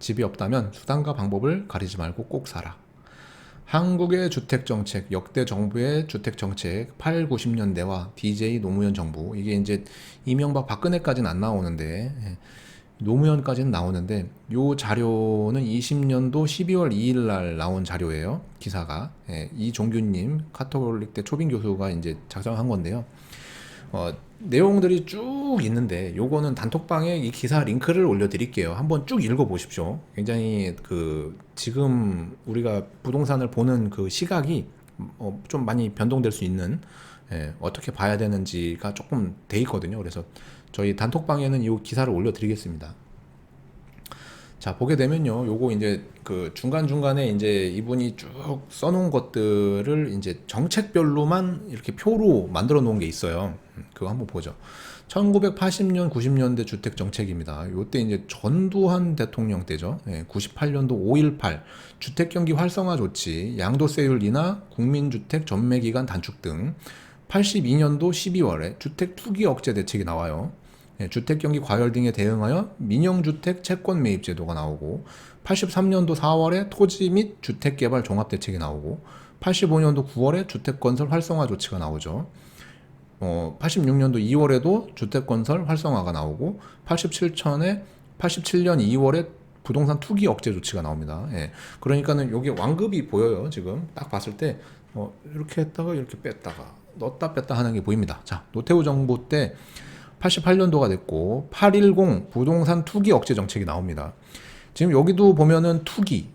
집이 없다면 수단과 방법을 가리지 말고 꼭 사라. 한국의 주택정책, 역대 정부의 주택정책 8, 90년대와 DJ 노무현 정부, 이게 이제 이명박 박근혜까지는 안 나오는데 노무현까지는 나오는데, 요 자료는 20년도 12월 2일 날 나온 자료예요. 기사가. 이종규님 카톨릭 대 초빙 교수가 이제 작성한 건데요. 내용들이 쭉 있는데 요거는 단톡방에 이 기사 링크를 올려드릴게요. 한번 쭉 읽어보십시오. 굉장히 지금 우리가 부동산을 보는 그 시각이 좀 많이 변동될 수 있는, 어떻게 봐야 되는지가 조금 돼 있거든요. 그래서 저희 단톡방에는 이 기사를 올려드리겠습니다. 자, 보게 되면요, 요거 이제 중간중간에 이제 이분이 쭉 써놓은 것들을 이제 정책별로만 이렇게 표로 만들어 놓은 게 있어요. 그거 한번 보죠. 1980년, 90년대 주택 정책입니다. 요때 이제 전두환 대통령 때죠. 98년도 5.18 주택 경기 활성화 조치, 양도세율 인하, 국민주택 전매 기간 단축 등. 82년도 12월에 주택 투기 억제 대책이 나와요. 주택 경기 과열 등에 대응하여 민영주택 채권 매입 제도가 나오고, 83년도 4월에 토지 및 주택 개발 종합 대책이 나오고, 85년도 9월에 주택 건설 활성화 조치가 나오죠. 86년도 2월에도 주택 건설 활성화가 나오고, 87년 2월에 부동산 투기 억제 조치가 나옵니다. 그러니까는 여기 완급이 보여요. 지금 딱 봤을 때 이렇게 했다가 이렇게 뺐다가 넣었다 뺐다 하는 게 보입니다. 자, 노태우 정부 때 88년도가 됐고 8.10 부동산 투기 억제 정책이 나옵니다. 지금 여기도 보면은 투기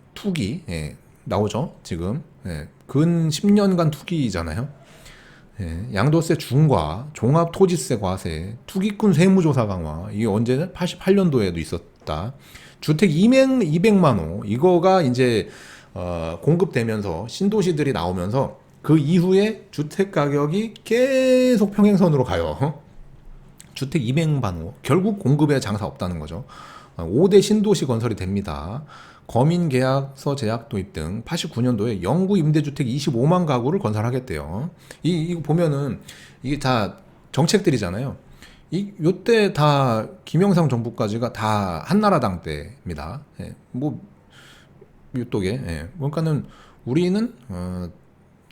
나오죠. 지금 근 10년간 투기잖아요. 양도세 중과 종합토지세 과세, 투기꾼 세무조사 강화, 이게 언제는 88년도에도 있었다. 주택 200만 호, 이거가 이제 공급되면서 신도시들이 나오면서 그 이후에 주택 가격이 계속 평행선으로 가요. 주택 200만 호, 결국 공급에 장사 없다는 거죠. 5대 신도시 건설이 됩니다. 거민계약서 제약 도입 등. 89년도에 영구 임대주택 25만 가구를 건설하겠대요. 이거 보면은 이게 다 정책들이잖아요. 요때 다 김영삼 정부까지가 다 한나라당 때입니다. 뭐 요쪽에. 그러니까는 우리는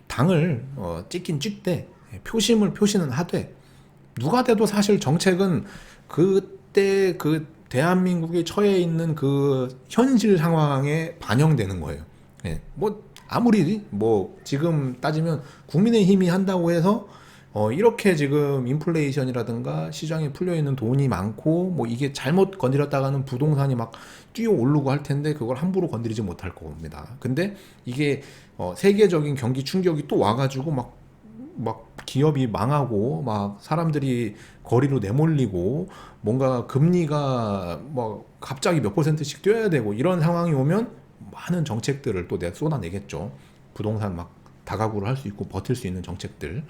당을 찍긴 찍되 표시는 하되, 누가 돼도 사실 정책은 그때 대한민국이 처해 있는 그 현실 상황에 반영되는 거예요. 뭐 아무리 뭐 지금 따지면 국민의힘이 한다고 해서 이렇게 지금 인플레이션이라든가 시장에 풀려 있는 돈이 많고 뭐 이게 잘못 건드렸다가는 부동산이 막 뛰어 오르고 할 텐데 그걸 함부로 건드리지 못할 겁니다. 근데 이게 세계적인 경기 충격이 또 와가지고 막 기업이 망하고 막 사람들이 거리로 내몰리고 뭔가 금리가 뭐 갑자기 몇 %씩 뛰어야 되고 이런 상황이 오면 많은 정책들을 또 쏟아내겠죠. 부동산 막 다가구를 할 수 있고 버틸 수 있는 정책들.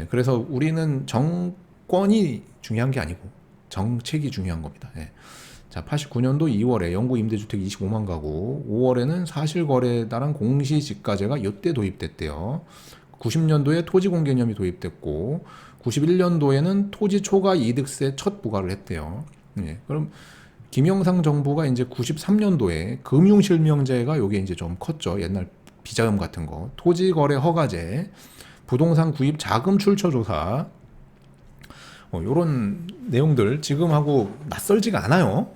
그래서 우리는 정권이 중요한 게 아니고 정책이 중요한 겁니다. 자, 89년도 2월에 영구 임대주택 25만 가구, 5월에는 사실거래에 따른 공시지가제가 이때 도입됐대요. 90년도에 토지공 개념이 도입됐고 91년도에는 토지 초과 이득세 첫 부과를 했대요. 그럼 김영삼 정부가 이제 93년도에 금융실명제가 요게 이제 좀 컸죠. 옛날 비자금 같은 거, 토지 거래 허가제, 부동산 구입 자금 출처 조사, 요런 내용들 지금하고 낯설지가 않아요.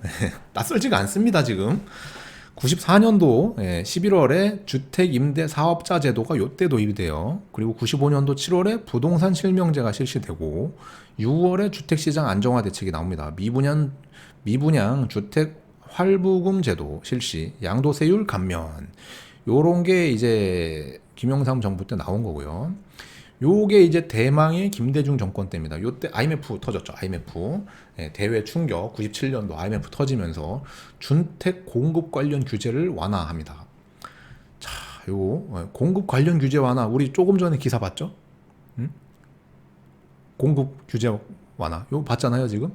낯설지가 않습니다. 지금 94년도 11월에 주택임대사업자 제도가 요때 도입이 돼요. 그리고 95년도 7월에 부동산 실명제가 실시되고 6월에 주택시장 안정화 대책이 나옵니다. 미분양 주택 활부금 제도 실시, 양도세율 감면, 요런 게 이제 김영삼 정부 때 나온 거고요. 요게 이제 대망의 김대중 정권 때입니다. 요때 IMF 터졌죠. IMF. 대외 충격, 97년도 IMF 터지면서 주택 공급 관련 규제를 완화합니다. 자, 요 공급 관련 규제 완화, 우리 조금 전에 기사 봤죠? 응? 공급 규제 완화, 요 봤잖아요 지금.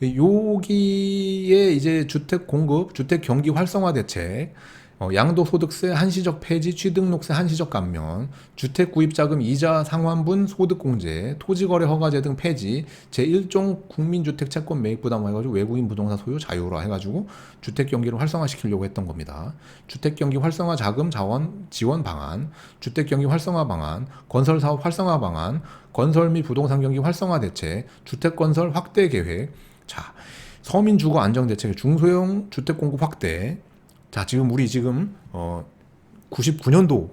여기에 이제 주택 공급, 주택 경기 활성화 대책, 양도소득세 한시적 폐지, 취등록세 한시적 감면, 주택구입자금 이자 상환분 소득공제, 토지거래 허가제 등 폐지, 제1종 국민주택 채권 매입 부담 해가지고 외국인 부동산 소유 자유화 해가지고 주택경기를 활성화시키려고 했던 겁니다. 주택경기 활성화 자금 자원 지원 방안, 주택경기 활성화 방안, 건설사업 활성화 방안, 건설 및 부동산 경기 활성화 대책, 주택건설 확대 계획, 자, 서민주거 안정대책, 중소형 주택 공급 확대. 자, 지금 우리 지금 99년도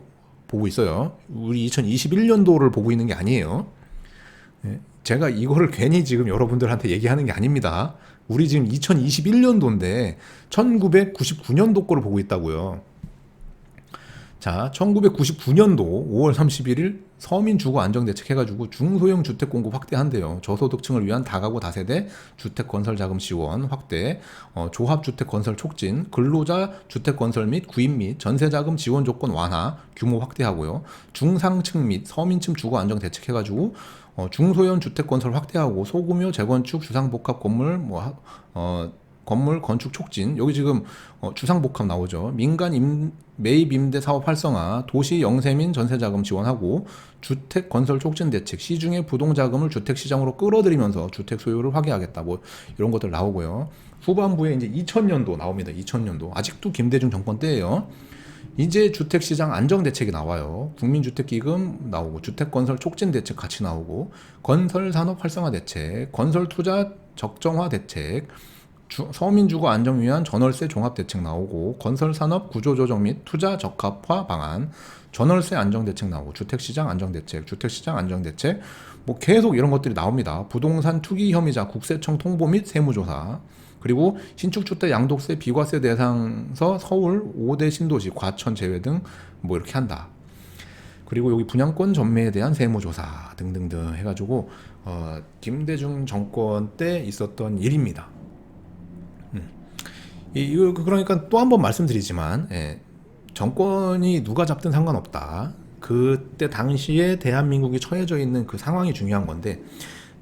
보고 있어요. 우리 2021년도를 보고 있는 게 아니에요. 예, 제가 이거를 괜히 지금 여러분들한테 얘기하는 게 아닙니다. 우리 지금 2021년도인데 1999년도 거를 보고 있다고요. 자, 1999년도 5월 31일 서민주거 안정대책 해가지고 중소형 주택 공급 확대한대요. 저소득층을 위한 다가구 다세대 주택 건설 자금 지원 확대, 조합주택 건설 촉진, 근로자 주택 건설 및 구입 및 전세 자금 지원 조건 완화 규모 확대하고요. 중상층 및 서민층 주거 안정 대책 해가지고 중소형 주택 건설 확대하고 소규모 재건축 주상복합 건물 건물 건축 촉진. 여기 지금 주상복합 나오죠. 민간 매입 임대 사업 활성화, 도시 영세민 전세 자금 지원하고 주택 건설 촉진 대책, 시중의 부동 자금을 주택 시장으로 끌어들이면서 주택 소유를 확대하겠다. 뭐 이런 것들 나오고요. 후반부에 이제 2000년도 나옵니다. 2000년도. 아직도 김대중 정권 때예요. 이제 주택시장 안정대책이 나와요. 국민주택기금 나오고 주택건설 촉진 대책 같이 나오고 건설산업 활성화 대책, 건설투자 적정화 대책, 서민주거 안정 위한 전월세 종합대책 나오고 건설산업 구조조정 및 투자 적합화 방안, 전월세 안정대책 나오고 주택시장 안정대책, 주택시장 안정대책 뭐 계속 이런 것들이 나옵니다. 부동산 투기 혐의자 국세청 통보 및 세무조사, 그리고 신축주택 양도세 비과세 대상서 서울 5대 신도시 과천 제외 등 뭐 이렇게 한다. 그리고 여기 분양권 전매에 대한 세무조사 등등등 해가지고 김대중 정권 때 있었던 일입니다. 이거 그러니까 또 한 번 말씀드리지만 정권이 누가 잡든 상관없다. 그때 당시에 대한민국이 처해져 있는 그 상황이 중요한 건데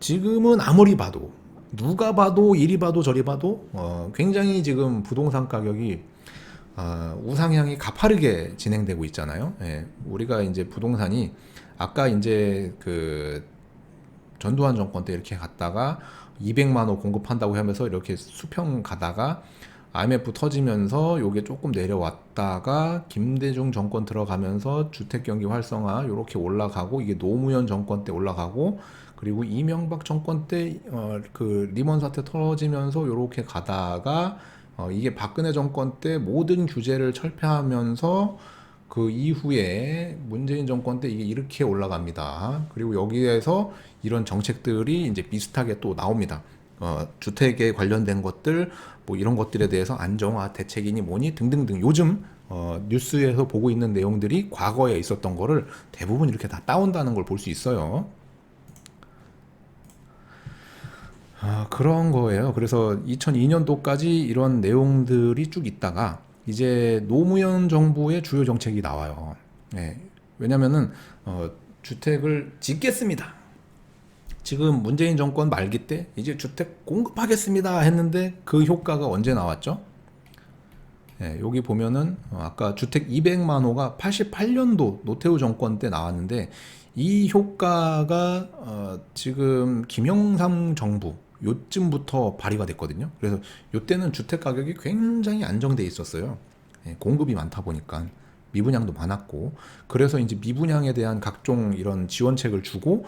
지금은 아무리 봐도 누가 봐도 이리 봐도 저리 봐도 굉장히 지금 부동산 가격이 우상향이 가파르게 진행되고 있잖아요. 우리가 이제 부동산이 아까 이제 그 전두환 정권 때 이렇게 갔다가 200만 호 공급한다고 하면서 이렇게 수평 가다가 IMF 터지면서 요게 조금 내려왔다가 김대중 정권 들어가면서 주택경기 활성화 요렇게 올라가고 이게 노무현 정권 때 올라가고 그리고 이명박 정권 때 그 리먼 사태 터지면서 요렇게 가다가 이게 박근혜 정권 때 모든 규제를 철폐하면서 그 이후에 문재인 정권 때 이게 이렇게 올라갑니다. 그리고 여기에서 이런 정책들이 이제 비슷하게 또 나옵니다. 주택에 관련된 것들 뭐 이런 것들에 대해서 안정화 대책이니 뭐니 등등등 요즘 뉴스에서 보고 있는 내용들이 과거에 있었던 거를 대부분 이렇게 다 따온다는 걸 볼 수 있어요. 그런 거예요. 그래서 2002년도까지 이런 내용들이 쭉 있다가 이제 노무현 정부의 주요 정책이 나와요. 왜냐면은 주택을 짓겠습니다. 지금 문재인 정권 말기 때 이제 주택 공급하겠습니다 했는데 그 효과가 언제 나왔죠? 여기 보면은 아까 주택 200만 호가 88년도 노태우 정권 때 나왔는데 이 효과가 지금 김영삼 정부 요쯤부터 발휘가 됐거든요. 그래서 요때는 주택 가격이 굉장히 안정돼 있었어요. 공급이 많다 보니까 미분양도 많았고 그래서 이제 미분양에 대한 각종 이런 지원책을 주고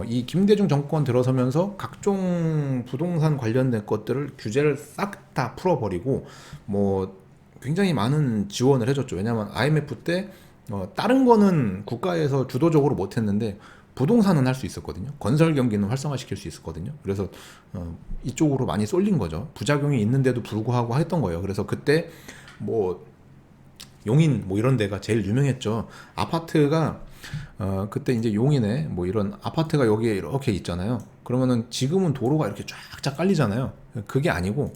이 김대중 정권 들어서면서 각종 부동산 관련된 것들을 규제를 싹 다 풀어버리고 뭐 굉장히 많은 지원을 해줬죠. 왜냐하면 IMF 때 다른 거는 국가에서 주도적으로 못했는데 부동산은 할 수 있었거든요. 건설 경기는 활성화시킬 수 있었거든요. 그래서 이쪽으로 많이 쏠린 거죠. 부작용이 있는데도 불구하고 했던 거예요. 그래서 그때 뭐 용인 뭐 이런 데가 제일 유명했죠. 아파트가 그때 이제 용인에 뭐 이런 아파트가 여기에 이렇게 있잖아요. 그러면은 지금은 도로가 이렇게 쫙쫙 깔리잖아요. 그게 아니고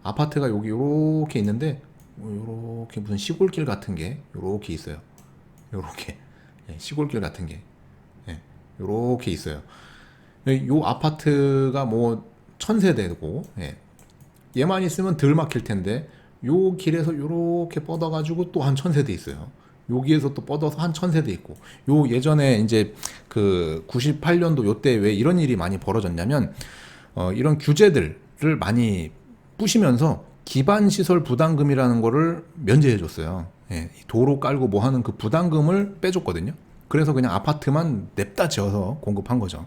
아파트가 여기 이렇게 있는데 요렇게 무슨 시골길 같은 게 요렇게 있어요. 요렇게 시골길 같은 게 요렇게 있어요. 요 아파트가 뭐 1000세대고 얘만 있으면 덜 막힐 텐데 요 길에서 요렇게 뻗어가지고 또 한 1000세대 있어요. 여기에서 또 뻗어서 한 1000세대 있고, 요 예전에 이제 그 98년도 요때 왜 이런 일이 많이 벌어졌냐면, 이런 규제들을 많이 부시면서 기반 시설 부담금이라는 거를 면제해 줬어요. 예, 도로 깔고 뭐 하는 그 부담금을 빼줬거든요. 그래서 그냥 아파트만 냅다 지어서 공급한 거죠.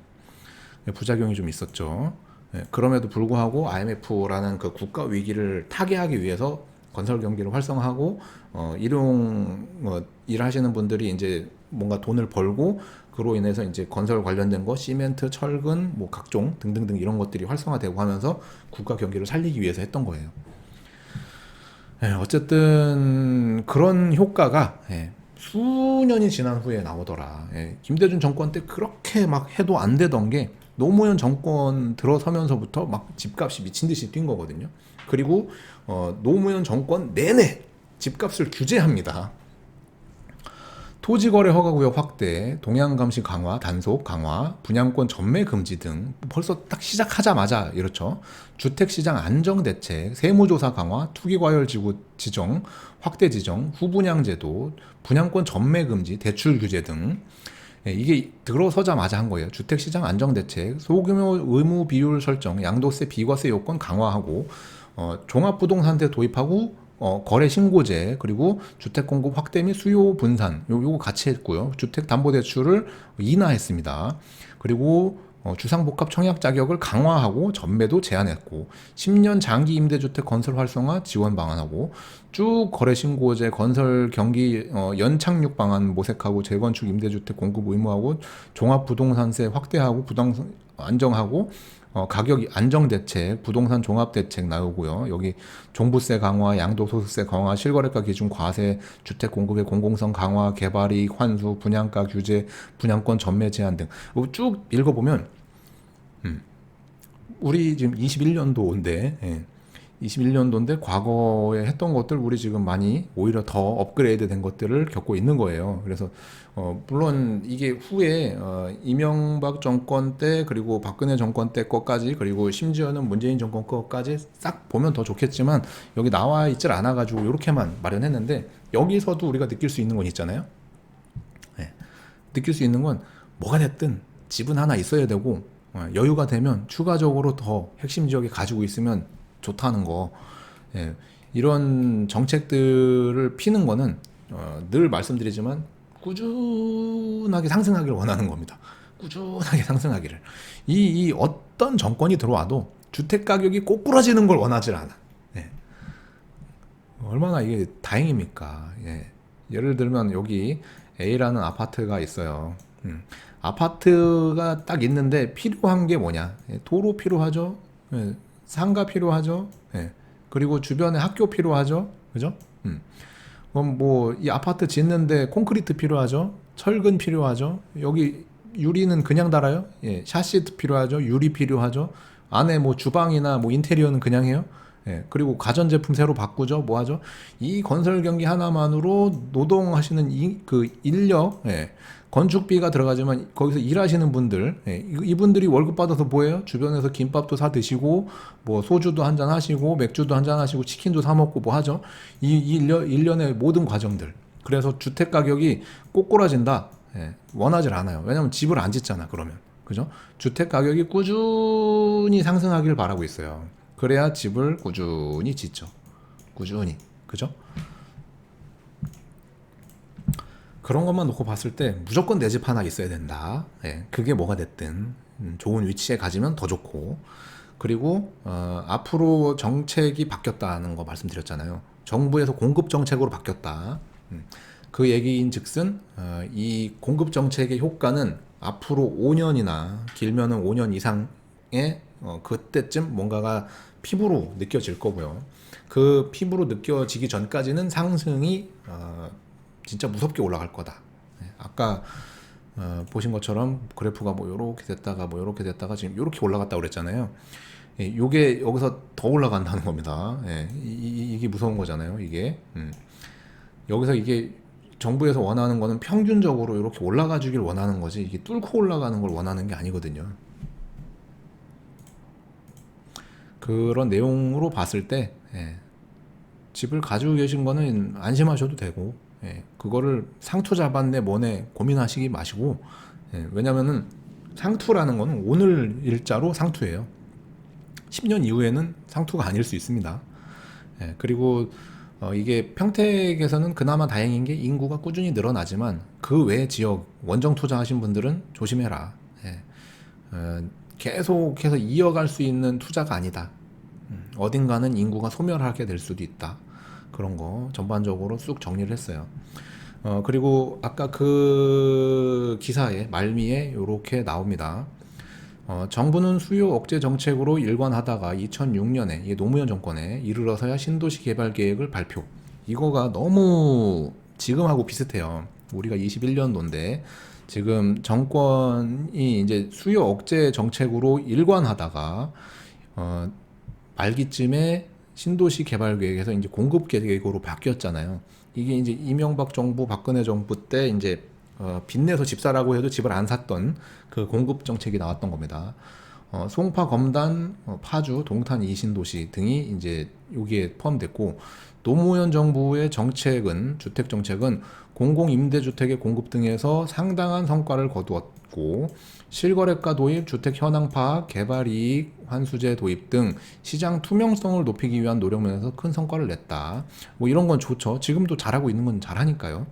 예, 부작용이 좀 있었죠. 예, 그럼에도 불구하고 IMF라는 그 국가 위기를 타개하기 위해서 건설 경기를 활성화하고, 일용 일하시는 분들이 이제 뭔가 돈을 벌고, 그로 인해서 이제 건설 관련된 거, 시멘트, 철근, 뭐 각종 등등등 이런 것들이 활성화되고 하면서 국가 경기를 살리기 위해서 했던 거예요. 예, 어쨌든 그런 효과가, 수년이 지난 후에 나오더라. 예, 김대중 정권 때 그렇게 막 해도 안 되던 게 노무현 정권 들어서면서부터 막 집값이 미친 듯이 뛴 거거든요. 그리고 노무현 정권 내내 집값을 규제합니다. 토지거래 허가구역 확대, 동양감시 강화, 단속 강화, 분양권 전매 금지 등 벌써 딱 시작하자마자 이렇죠. 주택시장 안정대책, 세무조사 강화, 투기과열지구 지정, 확대 지정, 후분양제도, 분양권 전매 금지, 대출 규제 등, 이게 들어서자마자 한 거예요. 주택시장 안정대책, 소규모 의무 비율 설정, 양도세, 비과세 요건 강화하고, 종합부동산세 도입하고, 거래 신고제, 그리고 주택 공급 확대 및 수요 분산, 요거 같이 했고요. 주택 담보 대출을 인하했습니다. 그리고 주상복합 청약 자격을 강화하고 전매도 제한했고, 10년 장기 임대주택 건설 활성화 지원 방안하고, 쭉 거래 신고제, 건설 경기 연착륙 방안 모색하고, 재건축 임대주택 공급 의무하고, 종합부동산세 확대하고, 부동산 안정하고, 가격 안정 대책, 부동산 종합 대책 나오고요. 여기 종부세 강화, 양도소득세 강화, 실거래가 기준 과세, 주택 공급의 공공성 강화, 개발이익 환수, 분양가 규제, 분양권 전매 제한 등 쭉 읽어보면, 우리 지금 21년도인데, 21년도인데 과거에 했던 것들 우리 지금 많이 오히려 더 업그레이드 된 것들을 겪고 있는 거예요. 그래서 물론 이게 후에 이명박 정권 때, 그리고 박근혜 정권 때 것까지, 그리고 심지어는 문재인 정권 것까지 싹 보면 더 좋겠지만, 여기 나와 있질 않아 가지고 이렇게만 마련했는데, 여기서도 우리가 느낄 수 있는 건 있잖아요. 네. 느낄 수 있는 건 뭐가 됐든 집은 하나 있어야 되고, 여유가 되면 추가적으로 더 핵심 지역에 가지고 있으면 좋다는 거. 예, 이런 정책들을 피는 거는 늘 말씀드리지만 꾸준하게 상승하기를 원하는 겁니다. 꾸준하게 상승하기를. 이 어떤 정권이 들어와도 주택 가격이 꼬꾸라지는 걸 원하지 않아. 예. 얼마나 이게 다행입니까? 예. 예를 들면 여기 A라는 아파트가 있어요. 아파트가 딱 있는데 필요한 게 뭐냐? 예, 도로 필요하죠. 예, 상가 필요하죠. 예. 그리고 주변에 학교 필요하죠. 그죠? 그럼 뭐 이 아파트 짓는데 콘크리트 필요하죠. 철근 필요하죠. 여기 유리는 그냥 달아요. 예. 샤시트 필요하죠. 유리 필요하죠. 안에 뭐 주방이나 뭐 인테리어는 그냥 해요. 예. 그리고 가전제품 새로 바꾸죠. 뭐 하죠? 이 건설 경기 하나만으로 노동하시는 그 인력, 예. 건축비가 들어가지만 거기서 일하시는 분들, 예, 이분들이 월급 받아서 뭐예요? 주변에서 김밥도 사 드시고, 뭐 소주도 한잔 하시고, 맥주도 한잔 하시고, 치킨도 사 먹고 뭐 하죠? 이 일련의 모든 과정들. 그래서 주택 가격이 꼬꾸라진다. 예, 원하질 않아요. 왜냐면 집을 안 짓잖아, 그러면. 그죠? 주택 가격이 꾸준히 상승하길 바라고 있어요. 그래야 집을 꾸준히 짓죠. 꾸준히. 그죠? 그런 것만 놓고 봤을 때 무조건 내 집 하나 있어야 된다. 예, 그게 뭐가 됐든 좋은 위치에 가지면 더 좋고, 그리고 앞으로 정책이 바뀌었다는 거 말씀드렸잖아요. 정부에서 공급 정책으로 바뀌었다. 그 얘기인즉슨 이 공급 정책의 효과는 앞으로 5년이나 길면은 5년 이상의 그때쯤 뭔가가 피부로 느껴질 거고요. 그 피부로 느껴지기 전까지는 상승이 진짜 무섭게 올라갈 거다. 아까 보신 것처럼 그래프가 뭐 요렇게 됐다가 뭐 요렇게 됐다가 지금 요렇게 올라갔다 그랬잖아요. 예, 요게 여기서 더 올라간다는 겁니다. 예, 이게 무서운 거잖아요. 이게 여기서 이게 정부에서 원하는 거는 평균적으로 이렇게 올라가 주길 원하는 거지, 이게 뚫고 올라가는 걸 원하는 게 아니거든요. 그런 내용으로 봤을 때, 예, 집을 가지고 계신 거는 안심하셔도 되고, 그거를 상투 잡았네 뭐네 고민하시기 마시고, 왜냐면은 상투라는 거는 오늘 일자로 상투예요. 10년 이후에는 상투가 아닐 수 있습니다. 그리고 이게 평택에서는 그나마 다행인 게 인구가 꾸준히 늘어나지만 그 외 지역 원정 투자하신 분들은 조심해라. 계속해서 이어갈 수 있는 투자가 아니다. 어딘가는 인구가 소멸하게 될 수도 있다. 그런 거 전반적으로 쑥 정리를 했어요. 그리고 아까 그 기사의 말미에 이렇게 나옵니다. 정부는 수요 억제 정책으로 일관하다가 2006년에 노무현 정권에 이르러서야 신도시 개발 계획을 발표. 이거가 너무 지금하고 비슷해요. 우리가 21년도인데 지금 정권이 이제 수요 억제 정책으로 일관하다가 말기쯤에 신도시 개발 계획에서 이제 공급 계획으로 바뀌었잖아요. 이게 이제 이명박 정부, 박근혜 정부 때 이제 빚내서 집 사라고 해도 집을 안 샀던 그 공급 정책이 나왔던 겁니다. 송파, 검단, 파주, 동탄 이신도시 등이 이제 여기에 포함됐고, 노무현 정부의 정책은 주택 정책은 공공임대주택의 공급 등에서 상당한 성과를 거두었고, 실거래가 도입, 주택 현황 파악, 개발이익, 환수제 도입 등 시장 투명성을 높이기 위한 노력 면에서 큰 성과를 냈다. 뭐 이런 건 좋죠. 지금도 잘하고 있는 건 잘하니까요.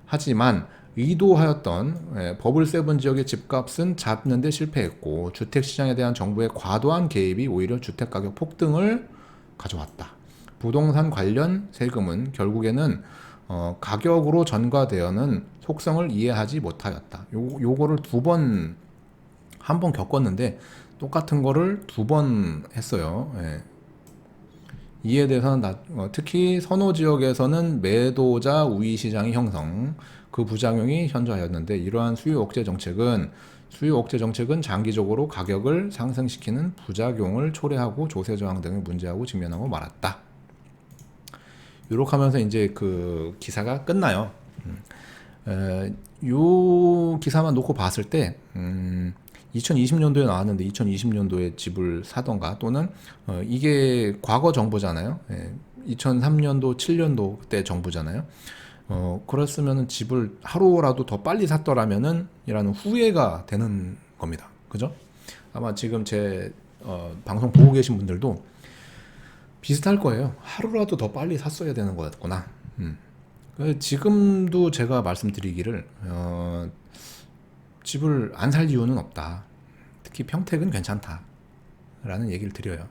하지만 의도하였던 버블 세븐 지역의 집값은 잡는 데 실패했고, 주택시장에 대한 정부의 과도한 개입이 오히려 주택가격 폭등을 가져왔다. 부동산 관련 세금은 결국에는 가격으로 전가되어는 속성을 이해하지 못하였다. 요거를 한 번 겪었는데 똑같은 거를 두 번 했어요. 이에 대해서는 특히 선호 지역에서는 매도자 우위 시장의 형성, 그 부작용이 현저하였는데, 이러한 수요 억제 정책은 장기적으로 가격을 상승시키는 부작용을 초래하고 조세 저항 등의 문제하고 직면하고 말았다. 이렇게 하면서 이제 그 기사가 끝나요. 요 기사만 놓고 봤을 때 2020년도에 나왔는데 2020년도에 집을 사던가 또는 이게 과거 정부잖아요. 2003년도 7년도 때 정부잖아요. 그랬으면 집을 하루라도 더 빨리 샀더라면은 이라는 후회가 되는 겁니다. 그죠? 아마 지금 제 방송 보고 계신 분들도 비슷할 거예요. 하루라도 더 빨리 샀어야 되는 거였구나. 지금도 제가 말씀드리기를 집을 안 살 이유는 없다. 특히 평택은 괜찮다 라는 얘기를 드려요.